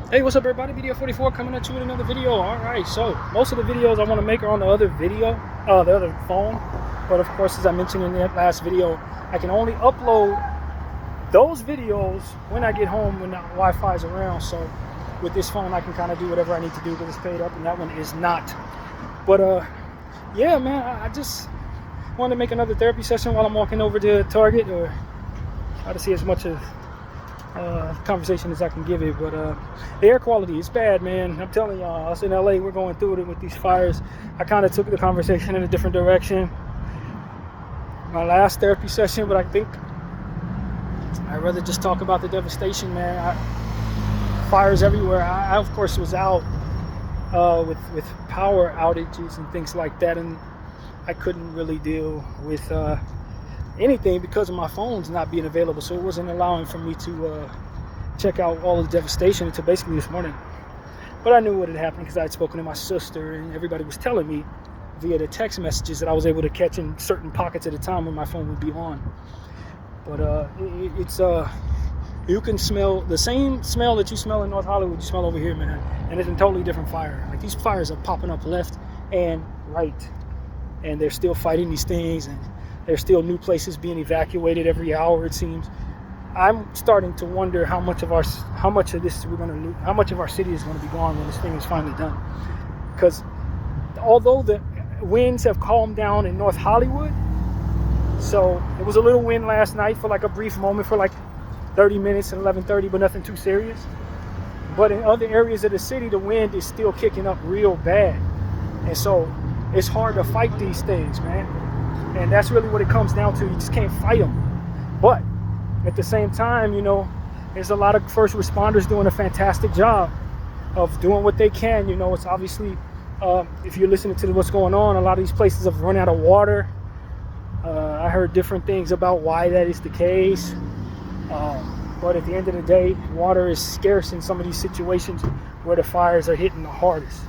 Hey, what's up everybody? Video 44 coming at you with another video. Alright, so most of the videos I want to make are on the other the other phone. But of course, as I mentioned in that last video, I can only upload those videos when I get home, when the Wi-Fi is around. So with this phone, I can kind of do whatever I need to do because it's paid up, and that one is not. But yeah, man, I just wanted to make another therapy session while I'm walking over to Target, or try to see as much of conversation as I can give it. But the air quality is bad, man. I'm telling y'all, us in LA, we're going through it with these fires. I kind of took the conversation in a different direction my last therapy session, but I think I'd rather just talk about the devastation, man. Fires everywhere. I of course was out with power outages and things like that, and I couldn't really deal with anything because of my phones not being available, so it wasn't allowing for me to check out all of the devastation until basically this morning. But I knew what had happened because I had spoken to my sister, and everybody was telling me via the text messages that I was able to catch in certain pockets at a time when my phone would be on. But it's you can smell the same smell that you smell in North Hollywood, you smell over here, man, and it's a totally different fire. Like, these fires are popping up left and right, and they're still fighting these things, and there's still new places being evacuated every hour, it seems. I'm starting to wonder how much of our city is going to be gone when this thing is finally done. Because although the winds have calmed down in North Hollywood, so it was a little wind last night for like a brief moment for like 30 minutes at 11:30, but nothing too serious. But in other areas of the city, the wind is still kicking up real bad, and so it's hard to fight these things, man. And that's really what it comes down to. You just can't fight them. But at the same time, you know, there's a lot of first responders doing a fantastic job of doing what they can. You know, it's obviously, if you're listening to what's going on, a lot of these places have run out of water. I heard different things about why that is the case. But at the end of the day, water is scarce in some of these situations where the fires are hitting the hardest.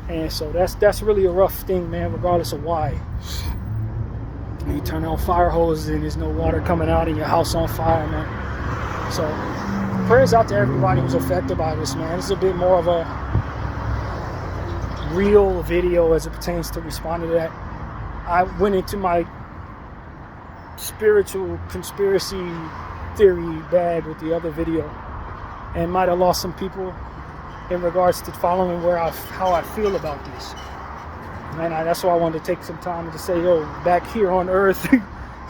And so that's really a rough thing, man, regardless of why. You turn on fire hoses and there's no water coming out, and your house on fire, man. So prayers out to everybody who's affected by this, man. This is a bit more of a real video as it pertains to responding to that. I went into my spiritual conspiracy theory bag with the other video, and might have lost some people in regards to following how I feel about this. And that's why I wanted to take some time to say, yo, back here on Earth,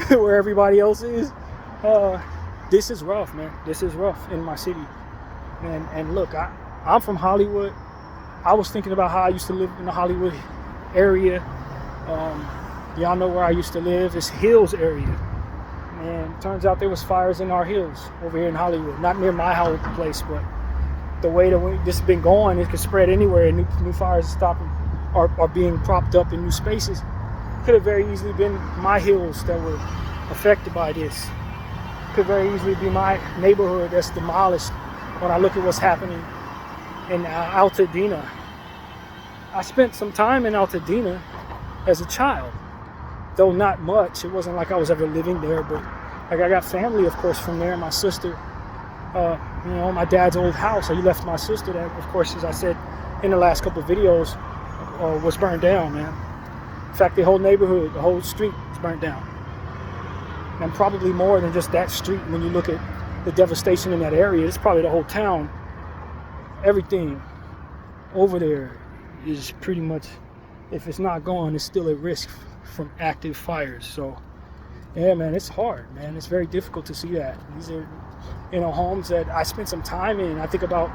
where everybody else is, this is rough, man. This is rough in my city. And look, I'm from Hollywood. I was thinking about how I used to live in the Hollywood area. Y'all know where I used to live. It's Hills area. And turns out there was fires in our hills over here in Hollywood. Not near my Hollywood place, but the way this has been going, it could spread anywhere, and new fires are being propped up in new spaces. Could have very easily been my hills that were affected by this. Could very easily be my neighborhood that's demolished when I look at what's happening in Altadena. I spent some time in Altadena as a child, though not much. It wasn't like I was ever living there, but like, I got family, of course, from there. My sister, you know, my dad's old house, he left my sister that, of course, as I said in the last couple of videos, was burned down, man. In fact, the whole neighborhood, the whole street was burned down. And probably more than just that street. When you look at the devastation in that area, it's probably the whole town. Everything over there is pretty much, if it's not gone, it's still at risk from active fires. So yeah, man, it's hard, man. It's very difficult to see that. These are, you know, homes that I spent some time in. I think about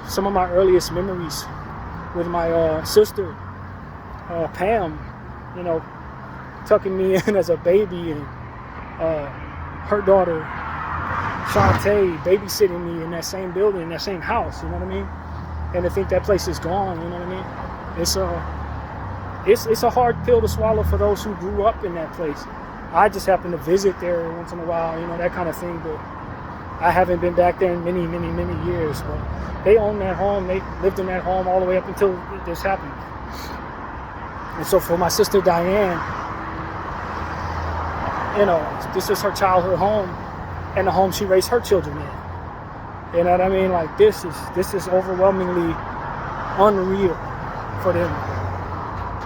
some of my earliest memories with my sister, Pam, you know, tucking me in as a baby, and her daughter, Shantae, babysitting me in that same building, in that same house, you know what I mean? And to think that place is gone, you know what I mean? It's a hard pill to swallow for those who grew up in that place. I just happen to visit there once in a while, you know, that kind of thing, but I haven't been back there in many, many, many years. But they own that home. They lived in that home all the way up until this happened. And so for my sister Diane, you know, this is her childhood home and the home she raised her children in. You know what I mean? Like this is overwhelmingly unreal for them.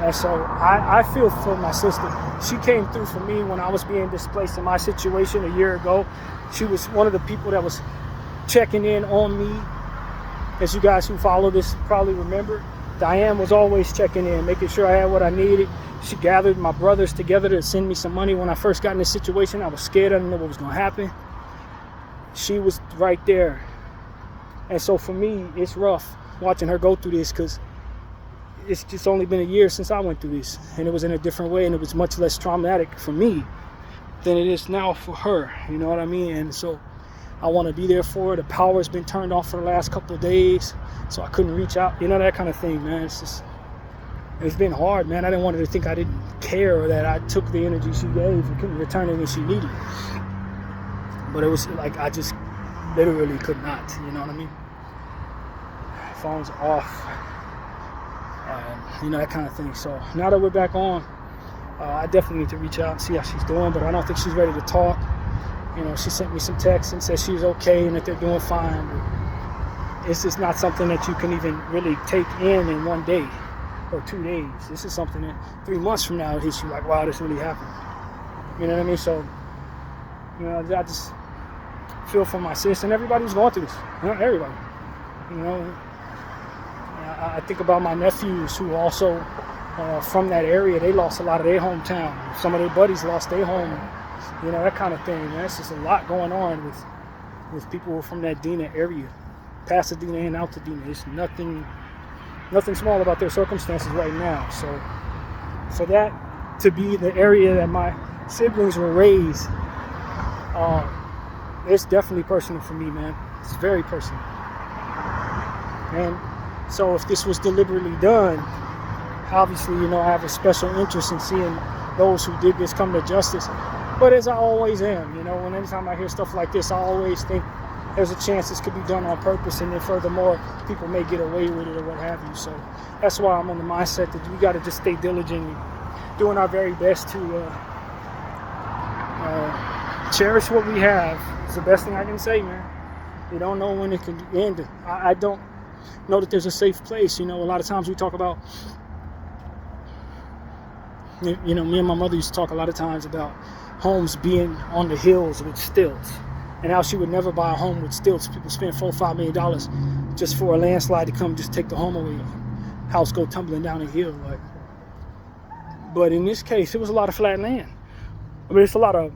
And so I feel for my sister. She came through for me when I was being displaced in my situation a year ago. She was one of the people that was checking in on me. As you guys who follow this probably remember, Diane was always checking in, making sure I had what I needed. She gathered my brothers together to send me some money when I first got in this situation. I was scared. I didn't know what was going to happen. She was right there. And so for me, it's rough watching her go through this because it's just only been a year since I went through this. And it was in a different way, and it was much less traumatic for me than it is now for her. You know what I mean? And so I want to be there for her. The power's been turned off for the last couple of days, so I couldn't reach out. You know, that kind of thing, man. It's been hard, man. I didn't want her to think I didn't care or that I took the energy she gave and couldn't return it when she needed. But it was like I just literally could not. You know what I mean? Phone's off. You know, that kind of thing. So now that we're back on, I definitely need to reach out and see how she's doing, but I don't think she's ready to talk. You know, she sent me some texts and said she's okay and that they're doing fine. But it's just not something that you can even really take in 1 day or 2 days. This is something that 3 months from now it hits you like, wow, this really happened. You know what I mean? So, you know, I just feel for my sis and everybody who's going through this. Everybody. You know, I think about my nephews who also from that area. They lost a lot of their hometown. Some of their buddies lost their home. You know, that kind of thing. Man, it's just a lot going on with people from that Dina area, Pasadena and Altadena. It's nothing small about their circumstances right now. So for that to be the area that my siblings were raised, it's definitely personal for me, man. It's very personal. And so if this was deliberately done, obviously, you know, I have a special interest in seeing those who did this come to justice. But as I always am, you know, when anytime I hear stuff like this, I always think there's a chance this could be done on purpose, and then furthermore, people may get away with it or what have you. So that's why I'm on the mindset that we got to just stay diligent and doing our very best to cherish what we have. It's the best thing I can say, man. You don't know when it can end. I don't know that there's a safe place. You know, a lot of times we talk about, you know, me and my mother used to talk a lot of times about homes being on the hills with stilts, and how she would never buy a home with stilts. People spend $4-5 million just for a landslide to come just take the home away, house go tumbling down a hill. Like, but in this case, it was a lot of flat land. I mean, it's a lot of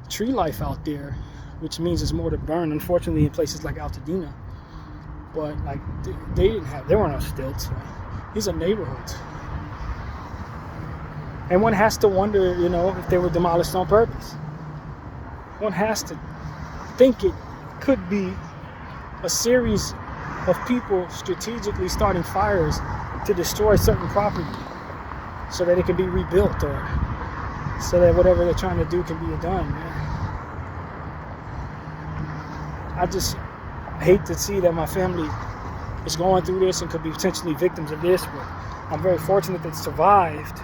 tree life out there, which means there's more to burn, unfortunately, in places like Altadena. But like there weren't no stilts. Right? These are neighborhoods. And one has to wonder, you know, if they were demolished on purpose. One has to think it could be a series of people strategically starting fires to destroy certain property so that it can be rebuilt, or so that whatever they're trying to do can be done, man. I just hate to see that my family is going through this and could be potentially victims of this, but I'm very fortunate that it survived.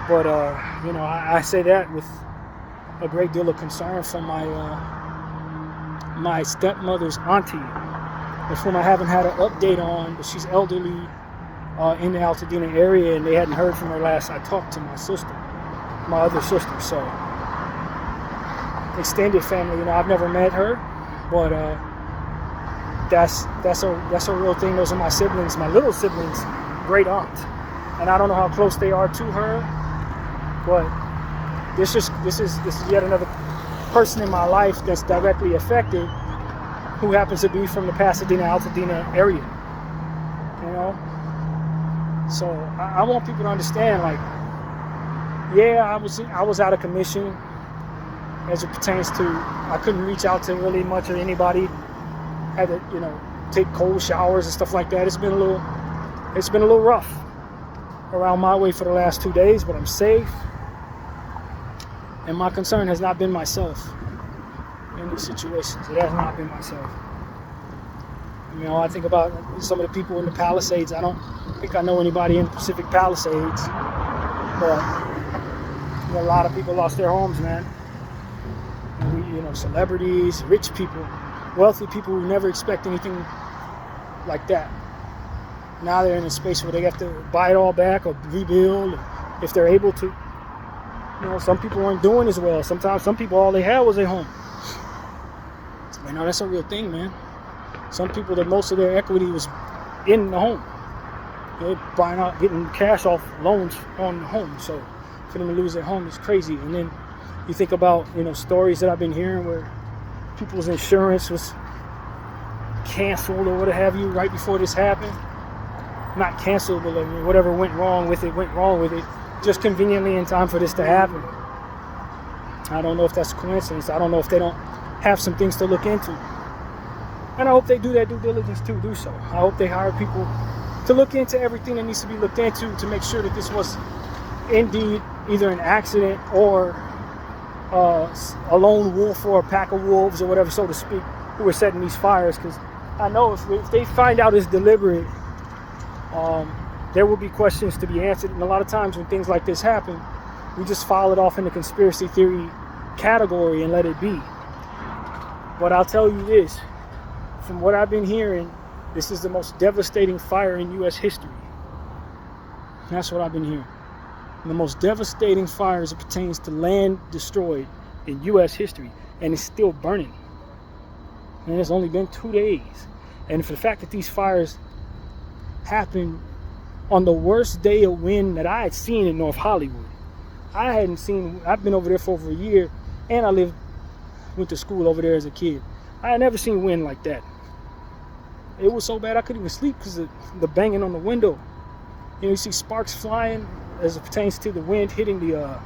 But, you know, I say that with a great deal of concern for my stepmother's auntie, with whom I haven't had an update on, but she's elderly in the Altadena area, and they hadn't heard from her last I talked to my other sister. So, extended family, you know, I've never met her, but that's a real thing. Those are my siblings, my little siblings' great aunt, and I don't know how close they are to her. But this is yet another person in my life that's directly affected, who happens to be from the Pasadena, Altadena area. You know, so I want people to understand, like, yeah, I was out of commission as it pertains to, I couldn't reach out to really much of anybody. Had to, you know, take cold showers and stuff like that. It's been a little rough around my way for the last 2 days, but I'm safe. And my concern has not been myself in these situations. It has not been myself. You know, I think about some of the people in the Palisades. I don't think I know anybody in the Pacific Palisades, but, you know, a lot of people lost their homes, man. And we, you know, celebrities, rich people, wealthy people who never expect anything like that. Now they're in a space where they have to buy it all back or rebuild if they're able to. Some people weren't doing as well. Sometimes some people, all they had was their home. That's a real thing, man. Some people, that most of their equity was in the home. They're buying out, getting cash off loans on the home. So for them to lose their home is crazy. And then you think about, stories that I've been hearing where people's insurance was canceled or what have you right before this happened. Not canceled, but whatever went wrong with it, just conveniently in time for this to happen. I don't know if that's a coincidence. I don't know if they don't have some things to look into. And I hope they do that due diligence to do so. I hope they hire people to look into everything that needs to be looked into to make sure that this was indeed either an accident or a lone wolf or a pack of wolves or whatever, so to speak, who were setting these fires. Because I know if they find out it's deliberate, there will be questions to be answered. And a lot of times when things like this happen, we just file it off in the conspiracy theory category and let it be. But I'll tell you this, from what I've been hearing, this is the most devastating fire in U.S. history. That's what I've been hearing. The most devastating fire as it pertains to land destroyed in U.S. history. And it's still burning. And it's only been 2 days. And for the fact that these fires happened on the worst day of wind that I had seen in North Hollywood. I've been over there for over a year, and I went to school over there as a kid. I had never seen wind like that. It was so bad I couldn't even sleep because of the banging on the window. You see sparks flying as it pertains to the wind hitting the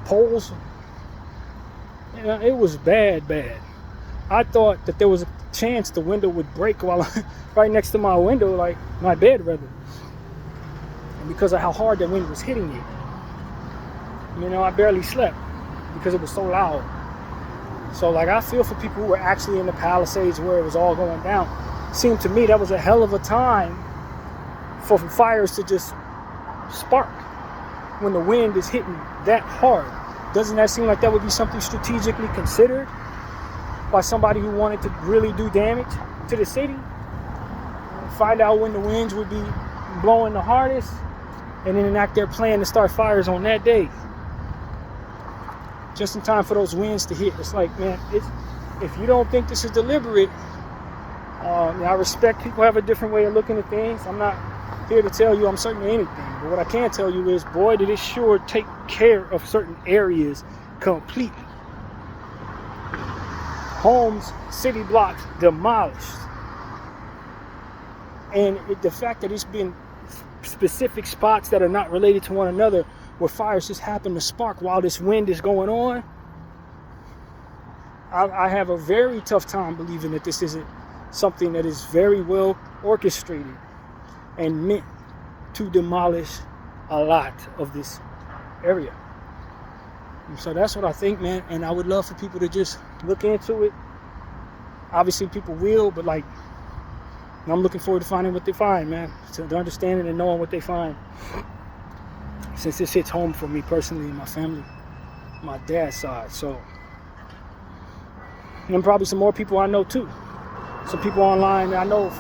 poles. It was bad. I thought that there was a chance the window would break while right next to my window, like my bed rather, and because of how hard the wind was hitting it. I barely slept because it was so loud. So I feel for people who were actually in the Palisades where it was all going down. It seemed to me that was a hell of a time for fires to just spark when the wind is hitting that hard. Doesn't that seem like that would be something strategically considered by somebody who wanted to really do damage to the city? Find out when the winds would be blowing the hardest and then enact their plan to start fires on that day. Just in time for those winds to hit. It's like, man, if you don't think this is deliberate, I respect people have a different way of looking at things. I'm not here to tell you I'm certain of anything. But what I can tell you is, boy, did it sure take care of certain areas completely. Homes, city blocks demolished. And the fact that it's been specific spots that are not related to one another where fires just happen to spark while this wind is going on, I have a very tough time believing that this isn't something that is very well orchestrated and meant to demolish a lot of this area. And so that's what I think, man. And I would love for people to just look into it. Obviously people will, but I'm looking forward to finding what they find, man. To understanding and knowing what they find. Since this hits home for me personally and my family, my dad's side. So, and probably some more people I know too. Some people online I know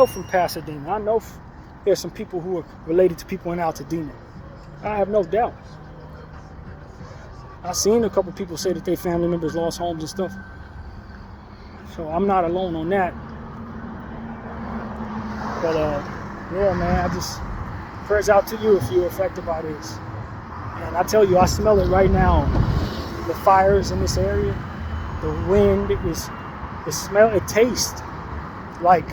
from Pasadena. I know there's some people who are related to people in Altadena. I have no doubt. I've seen a couple people say that their family members lost homes and stuff. So I'm not alone on that. But yeah, man, prayers out to you if you're affected by this. And I tell you, I smell it right now. The fires in this area, the wind, it tastes like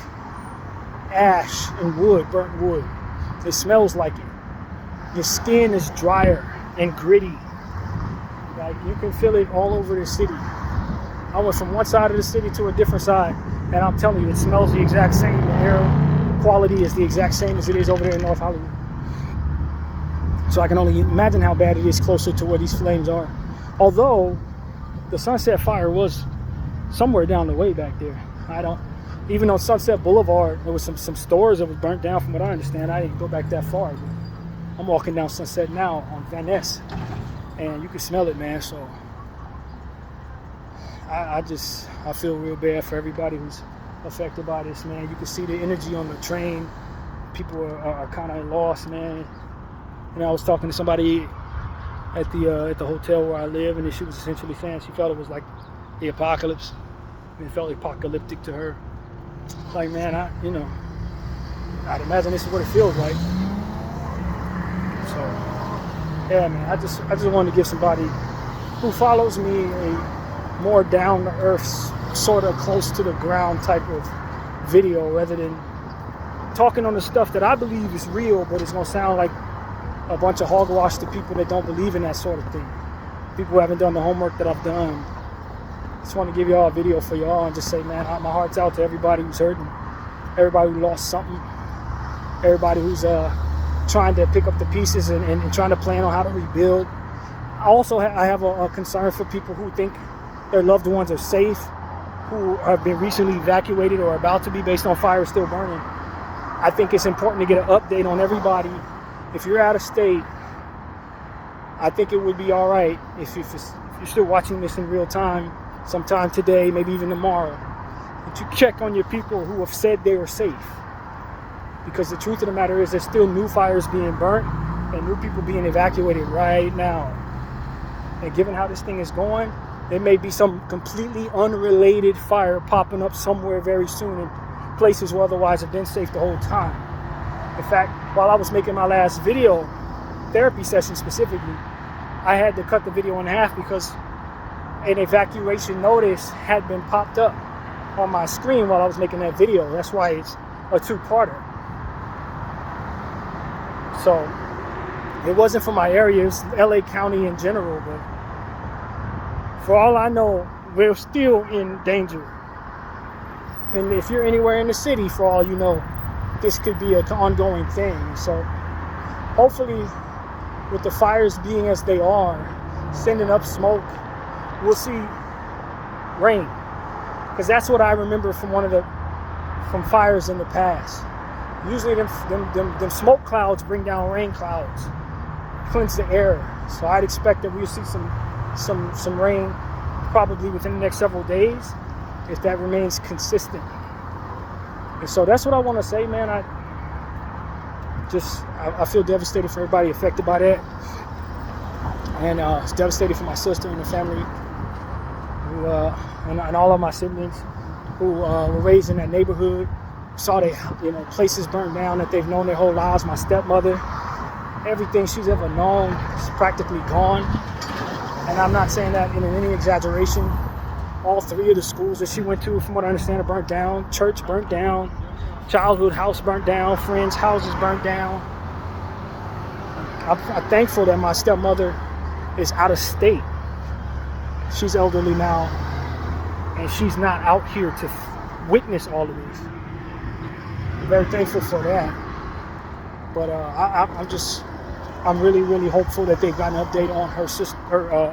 ash and wood, burnt wood. It smells like it. Your skin is drier and gritty. You can feel it all over the city. I went from one side of the city to a different side, and I'm telling you, it smells the exact same. The air quality is the exact same as it is over there in North Hollywood. So I can only imagine how bad it is closer to where these flames are. Although the Sunset Fire was somewhere down the way back there. Even on Sunset Boulevard, there was some stores that was burnt down from what I understand. I didn't go back that far. But I'm walking down Sunset now on Van Ness, and you can smell it, man. So I feel real bad for everybody who's affected by this, man. You can see the energy on the train. People are kind of lost, man. And I was talking to somebody at the hotel where I live, and she was essentially saying she felt it was like the apocalypse. And it felt apocalyptic to her. Like, man, I'd imagine this is what it feels like. So, yeah, man, I just wanted to give somebody who follows me a more down-to-earth, sort of close to the ground type of video, rather than talking on the stuff that I believe is real, but it's gonna sound like a bunch of hogwash to people that don't believe in that sort of thing. People who haven't done the homework that I've done. Just want to give y'all a video for y'all and just say, man, my heart's out to everybody who's hurting, everybody who lost something, everybody who's trying to pick up the pieces and trying to plan on how to rebuild. I also I have a concern for people who think their loved ones are safe, who have been recently evacuated or about to be based on fire still burning. I think it's important to get an update on everybody. If you're out of state, I think it would be all right if you're still watching this in real time, sometime today, maybe even tomorrow, that you check on your people who have said they are safe. Because the truth of the matter is there's still new fires being burnt and new people being evacuated right now. And given how this thing is going, there may be some completely unrelated fire popping up somewhere very soon in places where otherwise have been safe the whole time. In fact, while I was making my last video, therapy session specifically, I had to cut the video in half because an evacuation notice had been popped up on my screen while I was making that video. That's why it's a two-parter. So it wasn't for my area, it's LA County in general, but for all I know, we're still in danger. And if you're anywhere in the city, for all you know, this could be an ongoing thing. So hopefully, with the fires being as they are, sending up smoke, we'll see rain. Because that's what I remember from from fires in the past. Usually them smoke clouds bring down rain clouds, cleanse the air. So I'd expect that we'll see some rain probably within the next several days, if that remains consistent. And so that's what I want to say, man. I feel devastated for everybody affected by that. And it's devastated for my sister and the family, who, and all of my siblings who were raised in that neighborhood, saw their places burned down that they've known their whole lives. My stepmother, everything she's ever known is practically gone. And I'm not saying that in any exaggeration. All three of the schools that she went to, from what I understand, are burnt down. Church burnt down. Childhood house burnt down. Friends' houses burnt down. I'm thankful that my stepmother is out of state. She's elderly now, and she's not out here to witness all of this. I'm very thankful for that. But I'm really, really hopeful that they got an update on her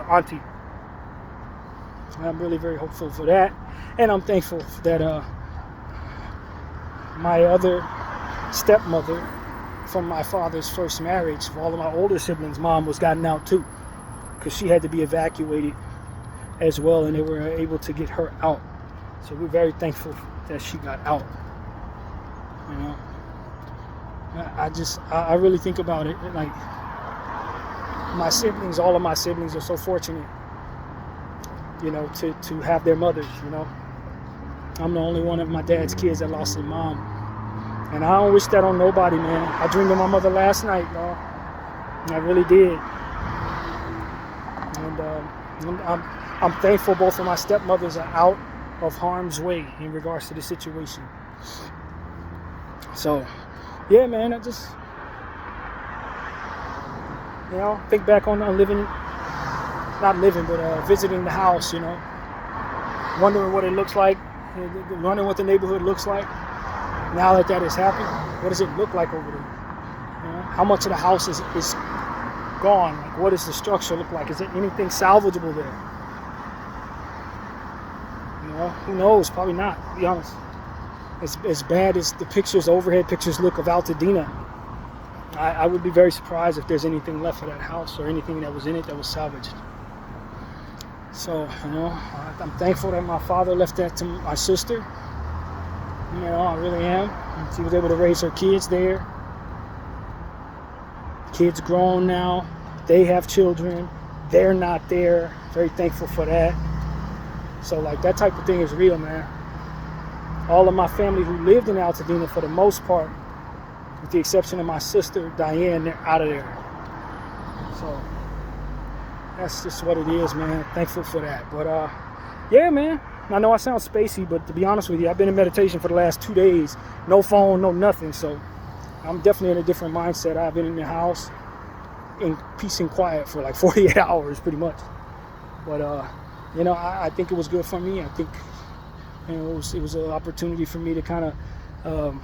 auntie. I'm really very hopeful for that, and I'm thankful that my other stepmother from my father's first marriage, for all of my older siblings, mom was gotten out too, because she had to be evacuated as well, and they were able to get her out. So we're very thankful that she got out. I really think about it, like my siblings, all of my siblings are so fortunate, to have their mothers. I'm the only one of my dad's kids that lost his mom, and I don't wish that on nobody, man. I dreamed of my mother last night, y'all. I really did. And I'm thankful both of my stepmothers are out of harm's way in regards to the situation. So, yeah, man, I just, think back on visiting the house, wondering what it looks like, wondering what the neighborhood looks like now that has happened. What does it look like over there? How much of the house is gone? Like, what does the structure look like? Is there anything salvageable there? Who knows? Probably not, to be honest. As bad as the overhead pictures look of Altadena, I would be very surprised if there's anything left of that house or anything that was in it that was salvaged. So, I'm thankful that my father left that to my sister. I really am. She was able to raise her kids there. Kids grown now. They have children. They're not there. Very thankful for that. So, like, that type of thing is real, man. All of my family who lived in Altadena, for the most part, with the exception of my sister, Diane, they're out of there. So, that's just what it is, man. Thankful for that. But, yeah, man. I know I sound spacey, but to be honest with you, I've been in meditation for the last 2 days. No phone, no nothing. So, I'm definitely in a different mindset. I've been in the house in peace and quiet for like 48 hours, pretty much. But, I think it was good for me. I think, it was an opportunity for me to kind of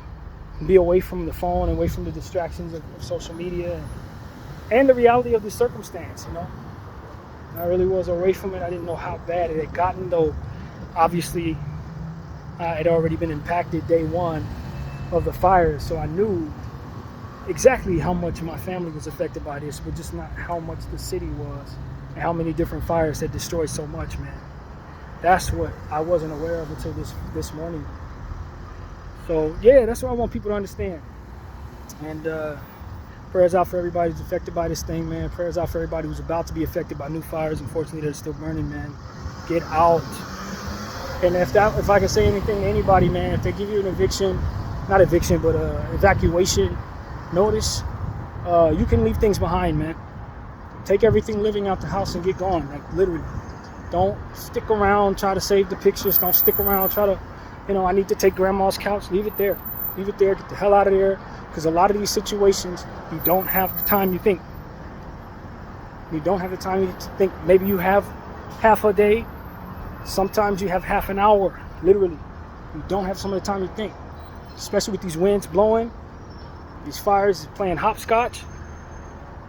be away from the phone, away from the distractions of social media and the reality of the circumstance, I really was away from it. I didn't know how bad it had gotten, though obviously I had already been impacted day one of the fires, so I knew exactly how much my family was affected by this, but just not how much the city was and how many different fires had destroyed so much, man. That's what I wasn't aware of until this morning. So, yeah, that's what I want people to understand. And prayers out for everybody who's affected by this thing, man. Prayers out for everybody who's about to be affected by new fires. Unfortunately, they're still burning, man. Get out. And if I can say anything to anybody, man, if they give you an evacuation notice, you can leave things behind, man. Take everything living out the house and get gone, like literally. Don't stick around, try to save the pictures. Don't stick around, try to, I need to take grandma's couch. Leave it there. Leave it there. Get the hell out of there. Because a lot of these situations, you don't have the time you think. You don't have the time you think. Maybe you have half a day. Sometimes you have half an hour, literally. You don't have some of the time you think. Especially with these winds blowing, these fires playing hopscotch.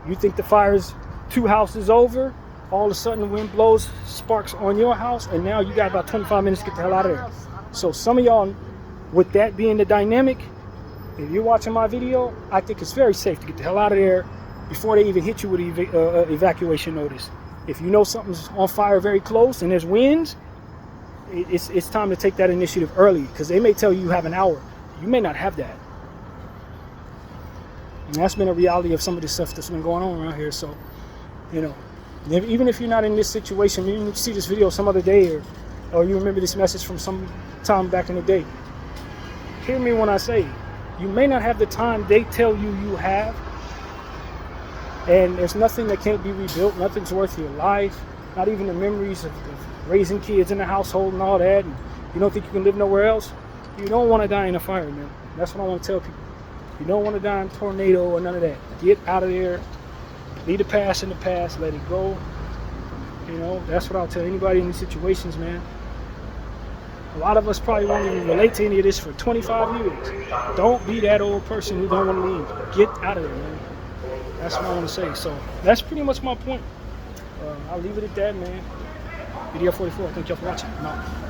You think the fire's 2 houses over. All of a sudden the wind blows sparks on your house, and now you got about 25 minutes to get the hell out of there. So some of y'all, with that being the dynamic, if you're watching my video, I think it's very safe to get the hell out of there before they even hit you with evacuation notice. If you know something's on fire very close and there's winds, it's time to take that initiative early, because they may tell you have an hour. You may not have that. And that's been a reality of some of the stuff that's been going on around here. So, even if you're not in this situation, you see this video some other day, or you remember this message from some time back in the day. Hear me when I say, you may not have the time they tell you have, and there's nothing that can't be rebuilt. Nothing's worth your life, not even the memories of raising kids in the household and all that, and you don't think you can live nowhere else. You don't want to die in a fire, man. That's what I want to tell people. You don't want to die in a tornado or none of that. Get out of there. Leave the past in the past. Let it go. That's what I'll tell anybody in these situations, man. A lot of us probably won't even relate to any of this for 25 years. Don't be that old person who don't want to leave. Get out of there, man. That's what I want to say. So that's pretty much my point. I'll leave it at that, man. Video 44. Thank y'all for watching. I'm out.